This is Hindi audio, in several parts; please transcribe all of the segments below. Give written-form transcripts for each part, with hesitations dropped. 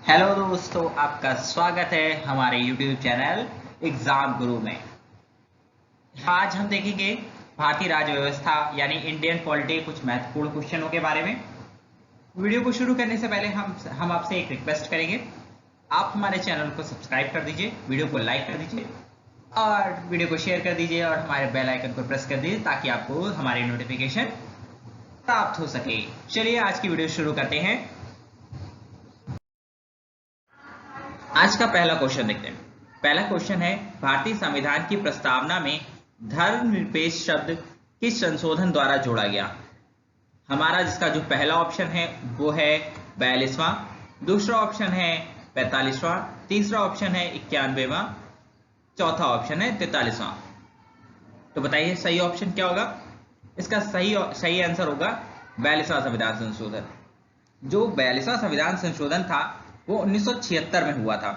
हेलो दोस्तों, आपका स्वागत है हमारे YouTube चैनल एग्जाम गुरु में। आज हम देखेंगे भारतीय राज्य व्यवस्था यानी इंडियन पॉलिटी कुछ महत्वपूर्ण क्वेश्चनों के बारे में। वीडियो को शुरू करने से पहले हम आपसे एक रिक्वेस्ट करेंगे, आप हमारे चैनल को सब्सक्राइब कर दीजिए, वीडियो को लाइक कर दीजिए और वीडियो को शेयर कर दीजिए और हमारे बेल आइकन को प्रेस कर दीजिए ताकि आपको हमारी नोटिफिकेशन प्राप्त हो सके। चलिए आज की वीडियो शुरू करते हैं। आज का पहला क्वेश्चन देखते हैं। पहला क्वेश्चन है, भारतीय संविधान की प्रस्तावना में धर्मनिरपेक्ष शब्द किस संशोधन द्वारा जोड़ा गया? हमारा जिसका जो पहला ऑप्शन है वो है 42वां, दूसरा ऑप्शन है 45वां, तीसरा ऑप्शन है 91वां, चौथा ऑप्शन है 43वां। तो बताइए सही ऑप्शन क्या होगा? इसका सही आंसर होगा 42वां संविधान संशोधन। जो 42वां संविधान संशोधन था वो 1976 में हुआ था।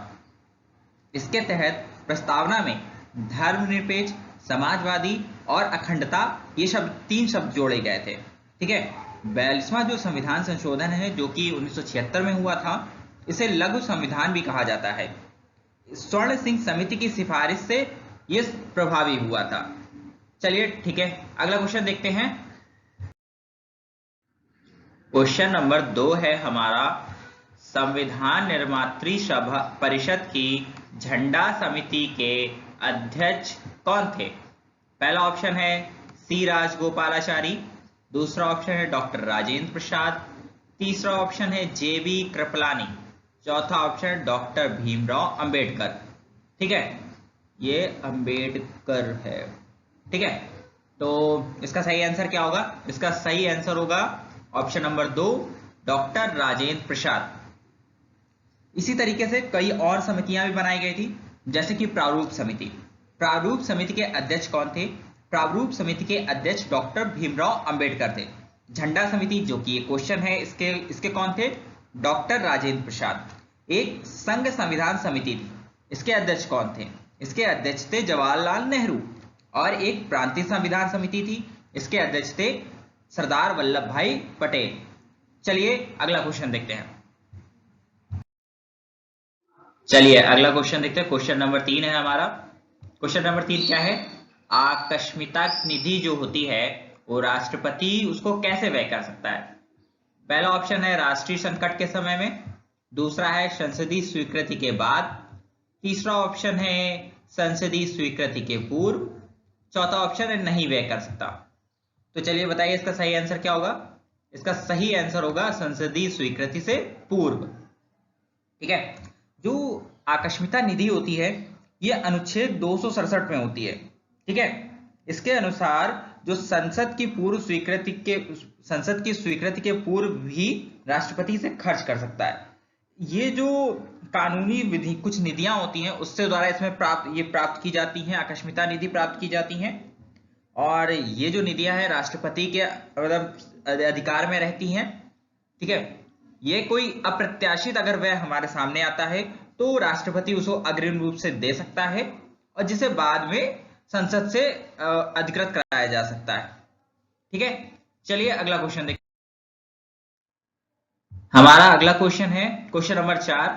इसके तहत प्रस्तावना में धर्मनिरपेक्ष, समाजवादी और अखंडता ये तीन शब्द जोड़े गए थे। ठीक है, 42वां जो संविधान संशोधन है जो कि 1976 में हुआ था, इसे लघु संविधान भी कहा जाता है। स्वर्ण सिंह समिति की सिफारिश से यह प्रभावी हुआ था। चलिए ठीक है, अगला क्वेश्चन देखते हैं। क्वेश्चन नंबर 2 है हमारा, संविधान निर्मात्री सभा परिषद की झंडा समिति के अध्यक्ष कौन थे? पहला ऑप्शन है सी राजगोपालाचारी, दूसरा ऑप्शन है डॉक्टर राजेंद्र प्रसाद, तीसरा ऑप्शन है जेबी कृपलानी, चौथा ऑप्शन है डॉक्टर भीमराव अंबेडकर। ठीक है, ये अंबेडकर है। ठीक है, तो इसका सही आंसर क्या होगा? इसका सही आंसर होगा option number 2, doctor Rajendra Prasad. इसी तरीके से कई और समितियां भी बनाई गई थी, जैसे कि प्रारूप समिति। प्रारूप समिति के अध्यक्ष कौन थे? प्रारूप समिति के अध्यक्ष डॉक्टर भीमराव अंबेडकर थे। झंडा समिति जो कि ये क्वेश्चन है, इसके कौन थे? डॉक्टर राजेंद्र प्रसाद। एक संघ संविधान समिति थी, इसके अध्यक्ष कौन थे? इसके अध्यक्ष थे जवाहरलाल नेहरू। और एक प्रांतीय संविधान समिति थी, इसके अध्यक्ष थे सरदार वल्लभ भाई पटेल। चलिए अगला क्वेश्चन देखते हैं। चलिए अगला क्वेश्चन देखते हैं। क्वेश्चन नंबर 3 है हमारा। क्वेश्चन नंबर 3 क्या है? आकस्मिकता निधि जो होती है वो राष्ट्रपति उसको कैसे व्यय कर सकता है? पहला ऑप्शन है राष्ट्रीय संकट के समय में, दूसरा है संसदीय स्वीकृति के बाद, तीसरा ऑप्शन है संसदीय स्वीकृति के पूर्व, चौथा ऑप्शन है नहीं व्यय कर सकता। तो चलिए बताइए इसका सही आंसर क्या होगा? इसका सही आंसर होगा संसदीय स्वीकृति से पूर्व। ठीक है, जो आकस्मिकता निधि होती है ये अनुच्छेद 267 में होती है। ठीक है, इसके अनुसार जो संसद की स्वीकृति के पूर्व भी राष्ट्रपति से खर्च कर सकता है। ये जो कानूनी विधि कुछ निधियां होती हैं उससे द्वारा इसमें प्राप्त की जाती हैं, आकस्मिकता निधि प्राप्त की जाती हैं। और ये जो निधियां हैं राष्ट्रपति के अधिकार में रहती हैं। ठीक है, ये कोई अप्रत्याशित अगर वह हमारे सामने आता है तो राष्ट्रपति उसको अग्रिम रूप से दे सकता है और जिसे बाद में संसद से अधिकृत कराया जा सकता है। ठीक है, चलिए अगला क्वेश्चन देखिए। हमारा अगला क्वेश्चन है क्वेश्चन नंबर 4।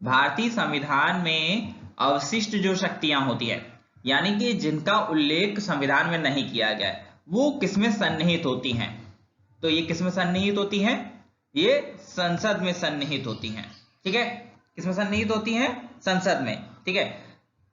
भारतीय संविधान में अवशिष्ट जो शक्तियां होती है यानी कि जिनका उल्लेख संविधान में नहीं किया गया है वो किसमें सन्निहित होती हैं? तो ये किसमें सन्निहित होती हैं? ये संसद में सन्निहित होती हैं। ठीक है, किसमें सन्निहित होती हैं? संसद में। ठीक है,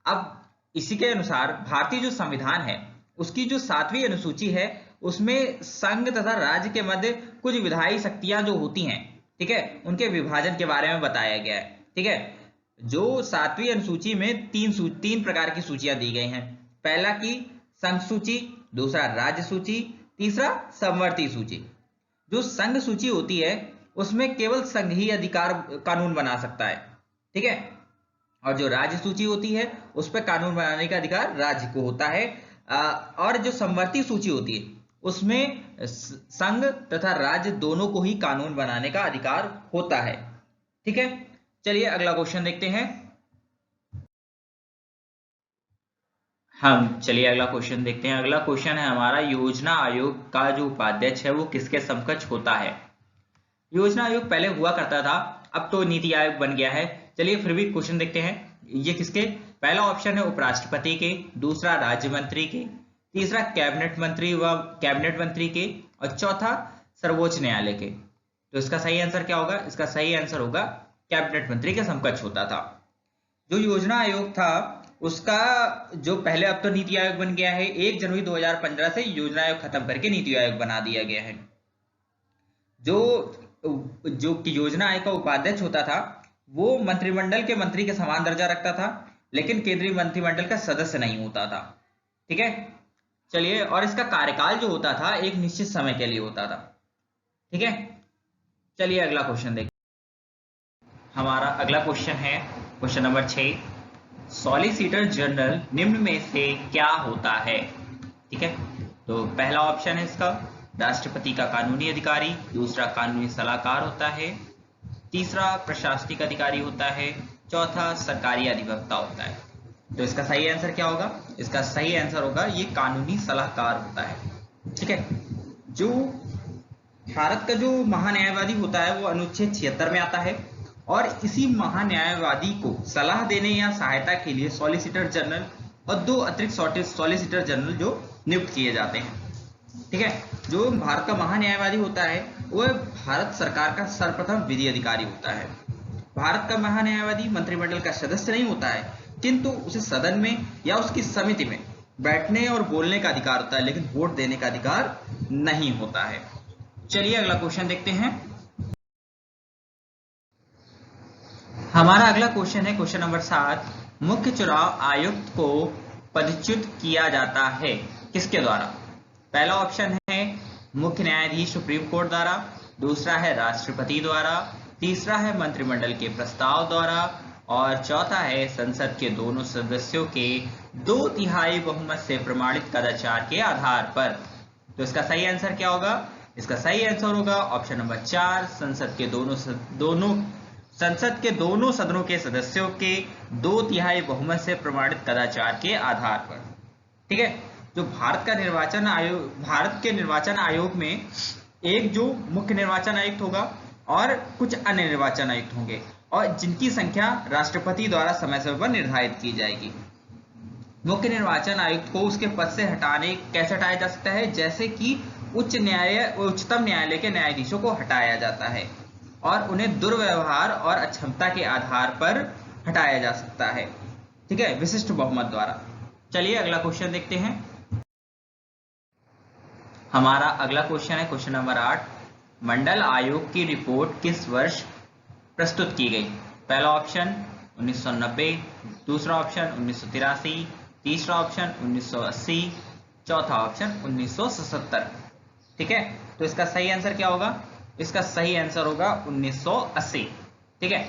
अब इसी के अनुसार भारतीय जो संविधान है उसकी जो 7वीं अनुसूची है उसमें संघ तथा राज्य के मध्य कुछ विधायी शक्तियां जो होती हैं, ठीक है, उनके विभाजन के बारे में बताया गया है। ठीक है, जो 7वीं अनुसूची में तीन प्रकार की सूचियां दी गई हैं। पहला की संघ सूची, दूसरा राज्य सूची, तीसरा समवर्ती सूची। जो संघ सूची होती है उसमें केवल संघ ही अधिकार कानून बना सकता है। ठीक है, और जो राज्य सूची होती है उस पर कानून बनाने का अधिकार राज्य को होता है। और जो समवर्ती सूची होती है उसमें संघ तथा राज्य दोनों को ही कानून बनाने का अधिकार होता है। ठीक है, चलिए अगला क्वेश्चन देखते हैं। अगला क्वेश्चन देखते हैं। अगला क्वेश्चन है हमारा, योजना आयोग का जो उपाध्यक्ष है वो किसके समकक्ष होता है? योजना आयोग पहले हुआ करता था अब तो नीति आयोग बन गया है। चलिए फिर भी क्वेश्चन देखते हैं। ये किसके? पहला ऑप्शन है उपराष्ट्रपति के, दूसरा राज्य मंत्री के, तीसरा कैबिनेट मंत्री के, और चौथा सर्वोच्च न्यायालय के। तो इसका सही आंसर क्या होगा? इसका सही आंसर होगा कैबिनेट मंत्री के समकक्ष होता था। जो योजना आयोग था उसका जो पहले, अब तो नीति आयोग बन गया है, 1 जनवरी 2015 से योजना आयोग खत्म करके नीति आयोग बना दिया गया है। जो कि योजना आयोग का उपाध्यक्ष होता था वो मंत्रिमंडल के मंत्री के समान दर्जा रखता था, लेकिन केंद्रीय मंत्रिमंडल का सदस्य नहीं होता था। ठीक है, चलिए, और इसका कार्यकाल जो होता था एक निश्चित समय के लिए होता था। ठीक है, चलिए अगला क्वेश्चन देखते हैं। हमारा अगला क्वेश्चन है क्वेश्चन नंबर 6। सॉलिसिटर जनरल निम्न में से क्या होता है? ठीक है, तो पहला ऑप्शन है इसका राष्ट्रपति का कानूनी अधिकारी, दूसरा कानूनी सलाहकार होता है, तीसरा प्रशासनिक अधिकारी होता है, चौथा सरकारी अधिवक्ता होता है। तो इसका सही आंसर क्या होगा? इसका सही आंसर होगा ये कानूनी सलाहकार होता है। ठीक है, जो भारत का जो महान्यायवादी होता है वो अनुच्छेद 76 में आता है, और इसी महान्यायवादी को सलाह देने या सहायता के लिए सॉलिसिटर जनरल और 2 अतिरिक्त सॉलिसिटर जनरल जो नियुक्त किए जाते हैं। ठीक है, जो भारत का महान्यायवादी होता है वह भारत सरकार का सर्वप्रथम विधि अधिकारी होता है। भारत का महान्यायवादी मंत्रिमंडल का सदस्य नहीं होता है, किंतु उसे सदन में या उसकी समिति में बैठने और बोलने का अधिकार होता है, लेकिन वोट देने का अधिकार नहीं होता है। चलिए अगला क्वेश्चन देखते हैं। हमारा अगला क्वेश्चन है क्वेश्चन नंबर 7। मुख्य चुनाव आयुक्त को पदच्युत किया जाता है किसके द्वारा? पहला ऑप्शन है मुख्य न्यायाधीश सुप्रीम कोर्ट द्वारा, दूसरा है राष्ट्रपति द्वारा, तीसरा है मंत्रिमंडल के प्रस्ताव द्वारा, और चौथा है संसद के दोनों सदस्यों के 2/3 बहुमत से प्रमाणित कदाचार के आधार पर। तो इसका सही आंसर क्या होगा? इसका सही आंसर होगा ऑप्शन नंबर 4, संसद के दोनों सदनों के सदस्यों के 2/3 बहुमत से प्रमाणित कदाचार के आधार पर। ठीक है, जो भारत के निर्वाचन आयोग में एक जो मुख्य निर्वाचन आयुक्त होगा और कुछ अन्य निर्वाचन आयुक्त होंगे, और जिनकी संख्या राष्ट्रपति द्वारा समय समय पर निर्धारित की जाएगी। मुख्य निर्वाचन आयुक्त को उसके पद से कैसे हटाया जा सकता है? जैसे कि उच्चतम न्यायालय के न्यायाधीशों को हटाया जाता है और उन्हें दुर्व्यवहार और अक्षमता के आधार पर हटाया जा सकता है। ठीक है, विशिष्ट बहुमत द्वारा। चलिए अगला क्वेश्चन देखते हैं। हमारा अगला क्वेश्चन है क्वेश्चन नंबर 8। मंडल आयोग की रिपोर्ट किस वर्ष प्रस्तुत की गई? पहला ऑप्शन 1990, दूसरा ऑप्शन 1983, तीसरा ऑप्शन 1980, चौथा ऑप्शन 1977। ठीक है, तो इसका सही आंसर क्या होगा? इसका सही आंसर होगा 1980। ठीक है,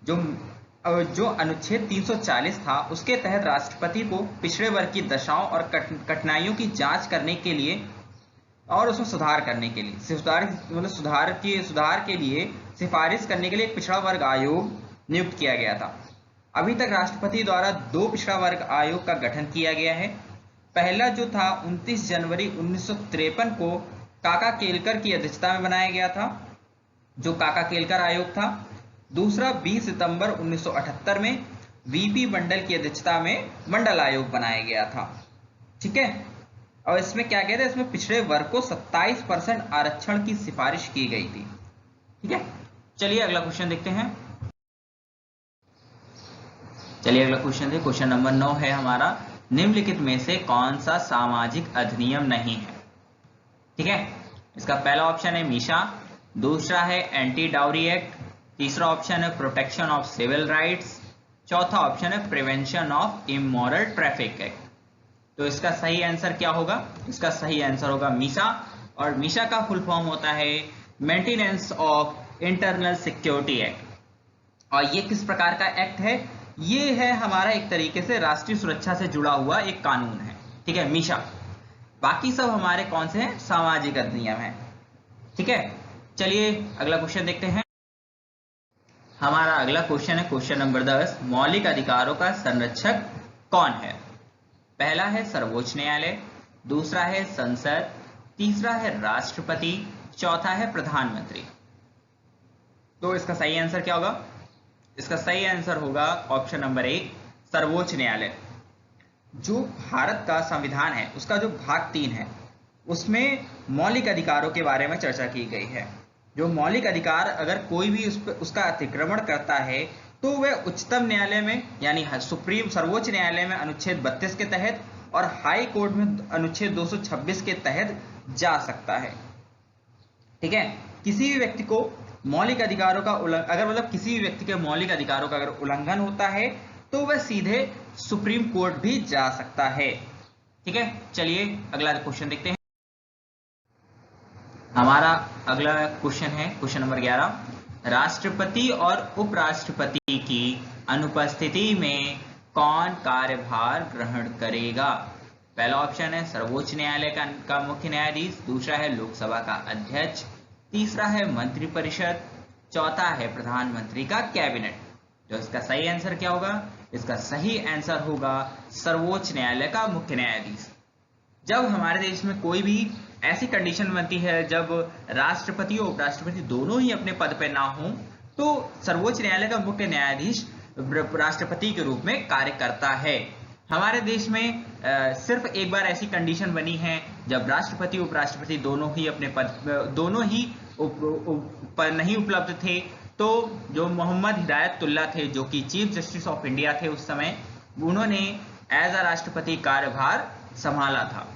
जो अनुच्छेद 340 था उसके तहत राष्ट्रपति को पिछड़े वर्ग की दशाओं और कठिनाइयों की जांच करने के लिए और उसमें सुधार करने के लिए सुधार के लिए सिफारिश करने के लिए एक पिछड़ा वर्ग आयोग नियुक्त किया गया था। अभी तक राष्ट्रपति द्वारा 2 पिछड़ा वर्ग आयोग का गठन किया गया है। पहला जो था 29 जनवरी 1953 को काका केलकर की अध्यक्षता में बनाया गया था, जो काका केलकर आयोग था। दूसरा 20 सितंबर 1978 में वीपी मंडल की अध्यक्षता में मंडल आयोग बनाया गया था। ठीक है, और इसमें क्या कहते हैं, इसमें पिछड़े वर्ग को 27% आरक्षण की सिफारिश की गई थी। ठीक है, चलिए अगला क्वेश्चन देखते हैं। चलिए अगला क्वेश्चन है क्वेश्चन नंबर 9 है हमारा, निम्नलिखित में से कौन सा सामाजिक अधिनियम नहीं है? ठीक है, इसका पहला ऑप्शन है मीशा, दूसरा है एंटी डाउरी एक्ट, तीसरा ऑप्शन है प्रोटेक्शन ऑफ सिविल राइट्स, चौथा ऑप्शन है prevention of immoral traffic act. तो इसका सही आंसर क्या होगा? इसका सही आंसर होगा मीशा, और मीशा का फुल फॉर्म होता है maintenance of internal security act. और ये किस प्रकार का एक्ट है? ये है हमारा एक तरीके से राष्ट्रीय सुरक्षा से जुड़ा हुआ एक कानून है। ठीक है, मीशा। बाकी सब हमारे कौन से हैं? सामाजिक अधिनियम है। ठीक है, चलिए अगला क्वेश्चन देखते हैं। हमारा अगला क्वेश्चन है क्वेश्चन नंबर 10, मौलिक अधिकारों का संरक्षक कौन है? पहला है सर्वोच्च न्यायालय, दूसरा है संसद, तीसरा है राष्ट्रपति, चौथा है प्रधानमंत्री। तो इसका सही आंसर क्या होगा? इसका सही आंसर होगा ऑप्शन नंबर 1, सर्वोच्च न्यायालय। जो भारत का संविधान है उसका जो भाग 3 है उसमें मौलिक अधिकारों के बारे में चर्चा की गई है। जो मौलिक अधिकार अगर कोई भी उसका अतिक्रमण करता है तो वह उच्चतम न्यायालय में यानी सर्वोच्च न्यायालय में अनुच्छेद 32 के तहत और हाई कोर्ट में अनुच्छेद 226 के तहत जा सकता है। ठीक है, किसी भी व्यक्ति को मौलिक अधिकारों का अगर मतलब किसी भी व्यक्ति के मौलिक अधिकारों का अगर उल्लंघन होता है तो वह सीधे सुप्रीम कोर्ट भी जा सकता है। ठीक है, चलिए अगला क्वेश्चन देखते हैं। हमारा अगला क्वेश्चन है क्वेश्चन नंबर 11। राष्ट्रपति और उपराष्ट्रपति की अनुपस्थिति में कौन कार्यभार ग्रहण करेगा? पहला ऑप्शन है सर्वोच्च न्यायालय का मुख्य न्यायाधीश, दूसरा है लोकसभा का अध्यक्ष, तीसरा है मंत्रिपरिषद, चौथा है प्रधानमंत्री का कैबिनेट। तो इसका सही आंसर क्या होगा? इसका सही आंसर होगा सर्वोच्च न्यायालय का मुख्य न्यायाधीश। जब हमारे देश में कोई भी ऐसी कंडीशन बनती है जब राष्ट्रपति और उपराष्ट्रपति दोनों ही अपने पद पर ना हो तो सर्वोच्च न्यायालय का मुख्य न्यायाधीश राष्ट्रपति के रूप में कार्य करता है। हमारे देश में सिर्फ एक बार ऐसी कंडीशन बनी है जब राष्ट्रपति उपराष्ट्रपति दोनों ही अपने पद नहीं उपलब्ध थे, तो जो मोहम्मद हिदायतुल्लाह थे जो कि चीफ जस्टिस ऑफ इंडिया थे उस समय, उन्होंने एज अ राष्ट्रपति कार्यभार संभाला था।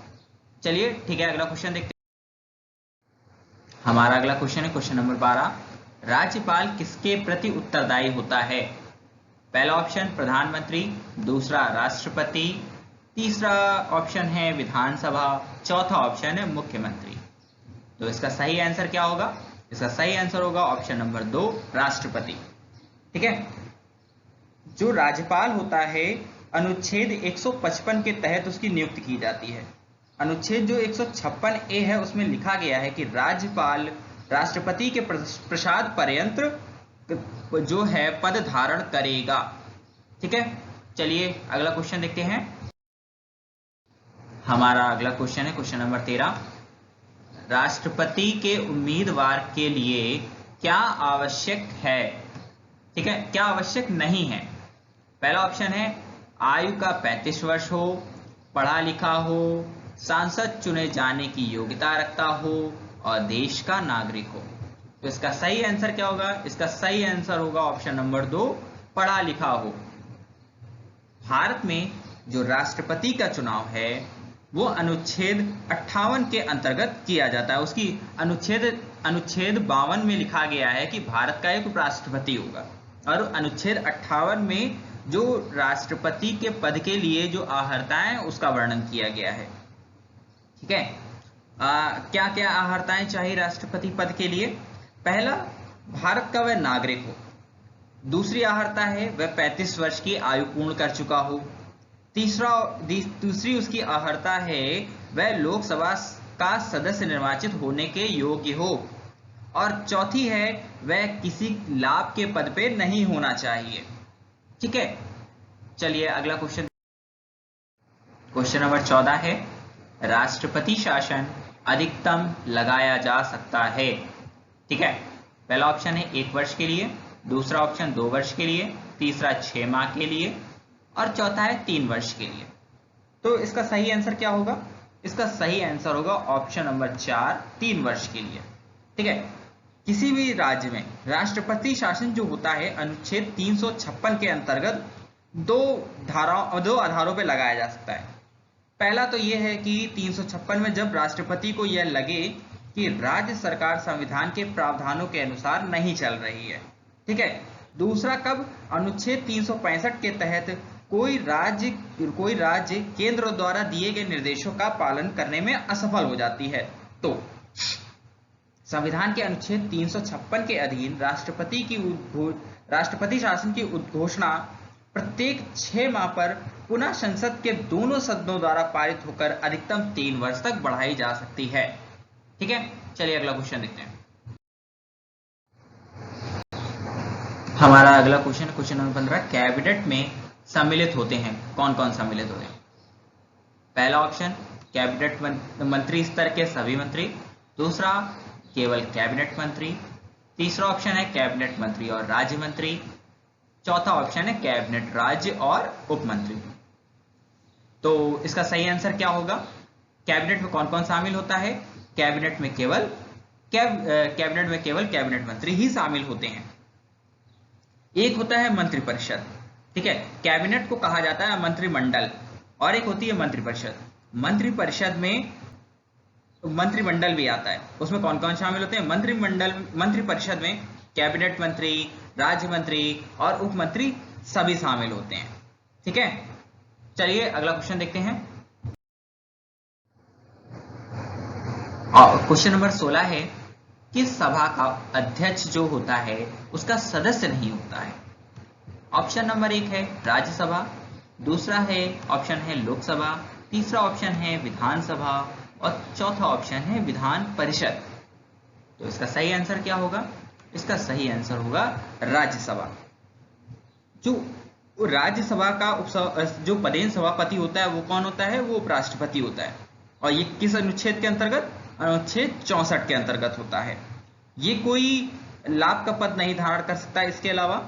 चलिए ठीक है, अगला क्वेश्चन देखते हैं। हमारा अगला क्वेश्चन है क्वेश्चन नंबर 12। राज्यपाल किसके प्रति उत्तरदायी होता है? पहला ऑप्शन प्रधानमंत्री, दूसरा राष्ट्रपति, तीसरा ऑप्शन है विधानसभा, चौथा ऑप्शन है मुख्यमंत्री। तो इसका सही आंसर क्या होगा? इसका सही आंसर होगा ऑप्शन नंबर 2, राष्ट्रपति। ठीक है, जो राज्यपाल होता है अनुच्छेद 155 के तहत उसकी नियुक्ति की जाती है। अनुच्छेद जो 156A है उसमें लिखा गया है कि राज्यपाल राष्ट्रपति के प्रसाद पर्यंत जो है पद धारण करेगा। ठीक है, चलिए अगला क्वेश्चन देखते हैं। हमारा अगला क्वेश्चन है क्वेश्चन नंबर 13। राष्ट्रपति के उम्मीदवार के लिए क्या आवश्यक है? ठीक है, क्या आवश्यक नहीं है? पहला ऑप्शन है आयु का 35 वर्ष हो, पढ़ा लिखा हो, सांसद चुने जाने की योग्यता रखता हो और देश का नागरिक हो। तो इसका सही आंसर क्या होगा? इसका सही आंसर होगा ऑप्शन नंबर 2, पढ़ा लिखा हो। भारत में जो राष्ट्रपति का चुनाव है वो अनुच्छेद 58 के अंतर्गत किया जाता है। उसकी अनुच्छेद 52 में लिखा गया है कि भारत का एक उपराष्ट्रपति होगा, और अनुच्छेद 58 में जो राष्ट्रपति के पद के लिए जो अर्हताएं उसका वर्णन किया गया है। ठीक है, क्या क्या अर्हताएं चाहिए राष्ट्रपति पद के लिए? पहला, भारत का वह नागरिक हो। दूसरी अर्हता है वह 35 वर्ष की आयु पूर्ण कर चुका हो। दूसरी उसकी अर्हता है वह लोकसभा का सदस्य निर्वाचित होने के योग्य हो। और चौथी है वह किसी लाभ के पद पे नहीं होना चाहिए। ठीक है, चलिए अगला क्वेश्चन नंबर 14 है। राष्ट्रपति शासन अधिकतम लगाया जा सकता है। ठीक है, पहला ऑप्शन है 1 वर्ष के लिए, दूसरा ऑप्शन 2 वर्ष के लिए, तीसरा 6 माह के लिए और चौथा है 3 वर्ष के लिए। तो इसका सही आंसर क्या होगा? इसका सही आंसर होगा ऑप्शन नंबर 4, 3 वर्ष के लिए। ठीक है, किसी भी राज्य में राष्ट्रपति शासन जो होता है अनुच्छेद 356 के अंतर्गत दो आधारों पर लगाया जा सकता है। पहला तो यह है कि 356 में जब राष्ट्रपति को यह लगे कि राज्य सरकार संविधान के प्रावधानों के अनुसार नहीं चल रही है। ठीक है, दूसरा कब? अनुच्छेद 365 के तहत कोई राज्य केंद्र द्वारा दिए गए निर्देशों का पालन करने में असफल हो जाती है, तो संविधान के अनुच्छेद 356 के अधीन राष्ट्रपति शासन की उद्घोषणा प्रत्येक 6 माह पर पुनः संसद के दोनों सदनों द्वारा पारित होकर अधिकतम 3 वर्ष तक बढ़ाई जा सकती है। ठीक है, चलिए अगला क्वेश्चन देखते हैं। हमारा अगला क्वेश्चन नंबर 15। कैबिनेट में सम्मिलित होते हैं कौन कौन सम्मिलित होते हैं? पहला ऑप्शन कैबिनेट मंत्री स्तर के सभी मंत्री, दूसरा केवल कैबिनेट मंत्री, तीसरा ऑप्शन है कैबिनेट मंत्री और राज्य मंत्री। चौथा ऑप्शन है कैबिनेट राज्य और उप मंत्री। तो इसका सही आंसर क्या होगा? कैबिनेट में कौन कौन शामिल होता है? कैबिनेट में केवल कैबिनेट मंत्री ही शामिल होते हैं। एक होता है मंत्रिपरिषद, ठीक है, कैबिनेट को कहा जाता है मंत्रिमंडल, और एक होती है मंत्रिपरिषद। मंत्रिपरिषद में मंत्रिमंडल भी आता है, उसमें कौन कौन शामिल होते हैं? मंत्रिपरिषद में कैबिनेट मंत्री, राज्य मंत्री और उप मंत्री सभी शामिल होते हैं, ठीक है। चलिए अगला क्वेश्चन देखते हैं। क्वेश्चन नंबर 16 है, किस सभा का अध्यक्ष जो होता है उसका सदस्य नहीं होता है? ऑप्शन नंबर 1 है राज्यसभा, दूसरा है ऑप्शन है लोकसभा, तीसरा ऑप्शन है विधानसभा और चौथा ऑप्शन है विधान परिषद। तो इसका सही आंसर क्या होगा? इसका सही आंसर होगा राज्यसभा। जो राज्यसभा का जो पदेन सभापति होता है वो कौन होता है? वो उपराष्ट्रपति होता है। और ये किस अनुच्छेद के अंतर्गत? अनुच्छेद 64 के अंतर्गत होता है। ये कोई लाभ का पद नहीं धारण कर सकता। इसके अलावा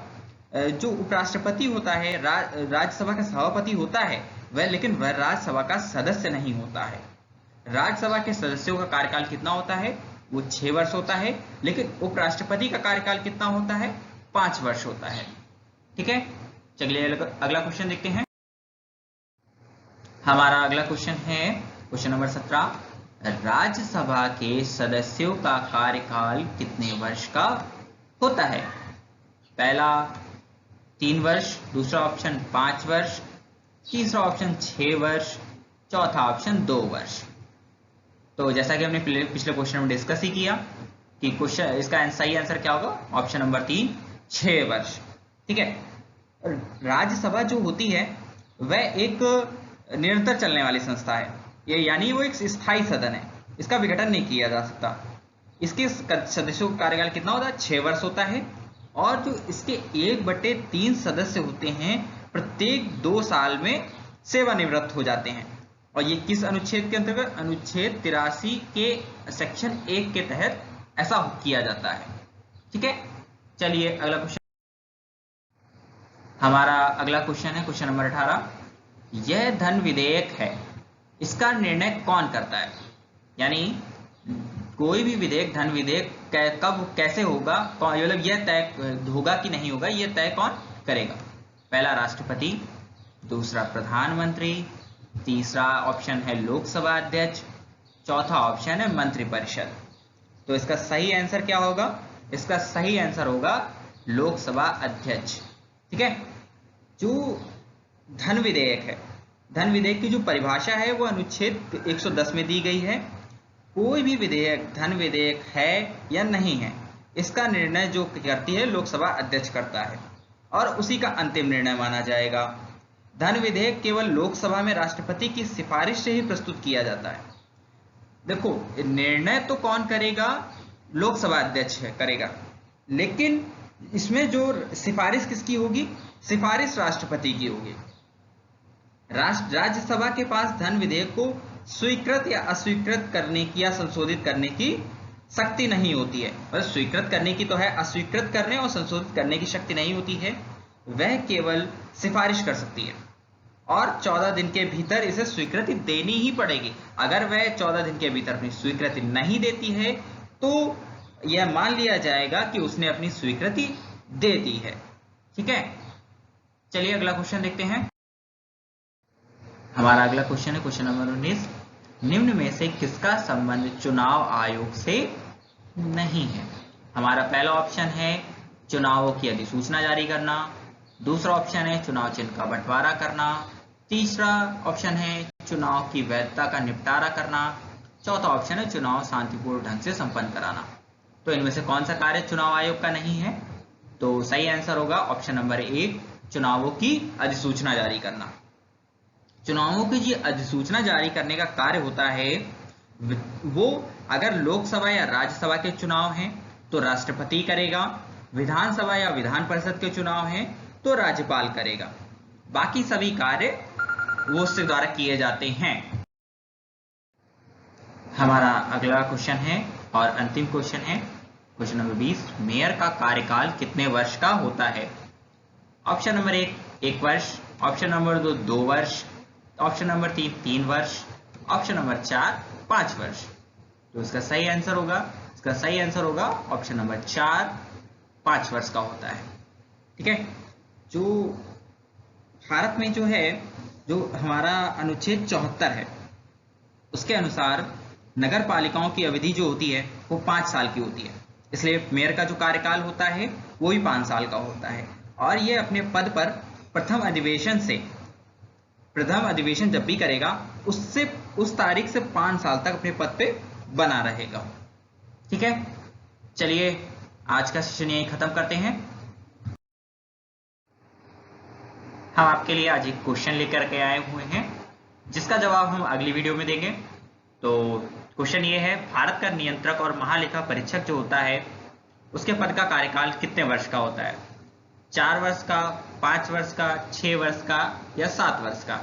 जो उपराष्ट्रपति होता है, राज्यसभा का सभापति होता है वह, लेकिन वह राज्यसभा का सदस्य नहीं होता है। राज्यसभा के सदस्यों का कार्यकाल कितना होता है? वो 6 वर्ष होता है, लेकिन उपराष्ट्रपति का कार्यकाल कितना होता है? 5 वर्ष होता है, ठीक है। चलिए अगला क्वेश्चन देखते हैं। हमारा अगला क्वेश्चन है क्वेश्चन नंबर 17, राज्यसभा के सदस्यों का कार्यकाल कितने वर्ष का होता है? पहला 3 वर्ष, दूसरा ऑप्शन 5 वर्ष, तीसरा ऑप्शन 6 वर्ष, चौथा ऑप्शन 2 वर्ष। तो जैसा कि हमने पिछले क्वेश्चन में डिस्कस ही किया कि क्वेश्चन इसका सही आंसर क्या होगा? ऑप्शन नंबर 3 6 वर्ष, ठीक है। राज्यसभा जो होती है वह एक निरंतर चलने वाली संस्था है, ये यानी वो एक स्थायी सदन है, इसका विघटन नहीं किया जा सकता। इसके सदस्यों का कार्यकाल कितना होता है? 6 वर्ष होता है। और जो इसके 1/3 सदस्य होते हैं प्रत्येक 2 साल में सेवानिवृत्त हो जाते हैं। और ये किस अनुच्छेद के अंतर्गत? अनुच्छेद 83 के सेक्शन 1 के तहत ऐसा किया जाता है, ठीक है। चलिए अगला क्वेश्चन। हमारा अगला क्वेश्चन है क्वेश्चन नंबर 18, यह धन विधेयक है, इसका निर्णय कौन करता है? यानी कोई भी विधेयक, धन विधेयक कब कैसे होगा, मतलब यह तय होगा कि नहीं होगा, यह तय कौन करेगा? पहला राष्ट्रपति, दूसरा प्रधानमंत्री, तीसरा ऑप्शन है लोकसभा अध्यक्ष, चौथा ऑप्शन है मंत्रिपरिषद। तो इसका सही आंसर क्या होगा? इसका सही आंसर होगा लोकसभा अध्यक्ष, ठीक है। जो धन विधेयक है, धन विधेयक की जो परिभाषा है वो अनुच्छेद 110 में दी गई है। कोई भी विधेयक धन विधेयक है या नहीं है, इसका निर्णय जो करती है लोकसभा अध्यक्ष करता है और उसी का अंतिम निर्णय माना जाएगा। धन विधेयक केवल लोकसभा में राष्ट्रपति की सिफारिश से ही प्रस्तुत किया जाता है। देखो, निर्णय तो कौन करेगा? लोकसभा अध्यक्ष करेगा, लेकिन इसमें जो सिफारिश किसकी होगी? सिफारिश राष्ट्रपति की होगी। राज्यसभा के पास धन विधेयक को स्वीकृत या अस्वीकृत करने की या संशोधित करने की शक्ति नहीं होती है। और स्वीकृत करने की तो है, अस्वीकृत करने और संशोधित करने की शक्ति नहीं होती है। वह केवल सिफारिश कर सकती है और 14 दिन के भीतर इसे स्वीकृति देनी ही पड़ेगी। अगर वह 14 दिन के भीतर अपनी स्वीकृति नहीं देती है तो यह मान लिया जाएगा कि उसने अपनी स्वीकृति दे दी है, ठीक है। चलिए अगला क्वेश्चन देखते हैं। हमारा अगला क्वेश्चन है क्वेश्चन नंबर 19, निम्न में से किसका संबंध चुनाव आयोग से नहीं है? हमारा पहला ऑप्शन है चुनावों की अधिसूचना जारी करना, दूसरा ऑप्शन है चुनाव चिन्ह का बंटवारा करना, तीसरा ऑप्शन है चुनाव की वैधता का निपटारा करना, चौथा ऑप्शन है चुनाव शांतिपूर्ण ढंग से संपन्न कराना। तो इनमें से कौन सा कार्य चुनाव आयोग का नहीं है? तो सही आंसर होगा ऑप्शन नंबर 1, चुनावों की अधिसूचना जारी करना। चुनावों की जो अधिसूचना जारी करने का कार्य होता है वो अगर लोकसभा या राज्यसभा के चुनाव हैं तो राष्ट्रपति करेगा, विधानसभा या विधान परिषद के चुनाव हैं तो राज्यपाल करेगा। बाकी सभी कार्य वो उसके द्वारा किए जाते हैं। हमारा अगला क्वेश्चन है और अंतिम क्वेश्चन है क्वेश्चन नंबर 20, मेयर का कार्यकाल कितने वर्ष का होता है? ऑप्शन नंबर 1 वर्ष, ऑप्शन नंबर 2 वर्ष, ऑप्शन नंबर 3 वर्ष, ऑप्शन नंबर 4 5 वर्ष। तो इसका सही आंसर होगा ऑप्शन नंबर 4 5 वर्ष का होता है। ठीक है, जो भारत में जो है, जो हमारा अनुच्छेद 74 है, उसके अनुसार नगर पालिकाओं की अवधि जो होती है वो 5 साल की होती है, इसलिए मेयर का जो कार्यकाल होता है वो भी 5 साल का होता है। और ये अपने पद पर प्रथम अधिवेशन जब भी करेगा उस तारीख से 5 साल तक अपने पद पे बना रहेगा। ठीक है, चलिए आज का सेशन यहीं खत्म करते हैं। हम आपके लिए आज एक क्वेश्चन लेकर के आए हुए हैं जिसका जवाब हम अगली वीडियो में देंगे। तो क्वेश्चन ये है, भारत का नियंत्रक और महालेखा परीक्षक जो होता है उसके पद का कार्यकाल कितने वर्ष का होता है? 4 वर्ष का, 5 वर्ष का, 6 वर्ष का या 7 वर्ष का?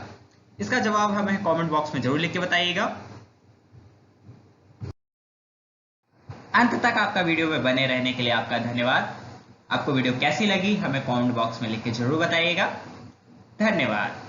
इसका जवाब हमें कमेंट बॉक्स में जरूर लिख के बताइएगा। अंत तक आपका वीडियो में बने रहने के लिए आपका धन्यवाद। आपको वीडियो कैसी लगी हमें कमेंट बॉक्स में लिख के जरूर बताइएगा। धन्यवाद।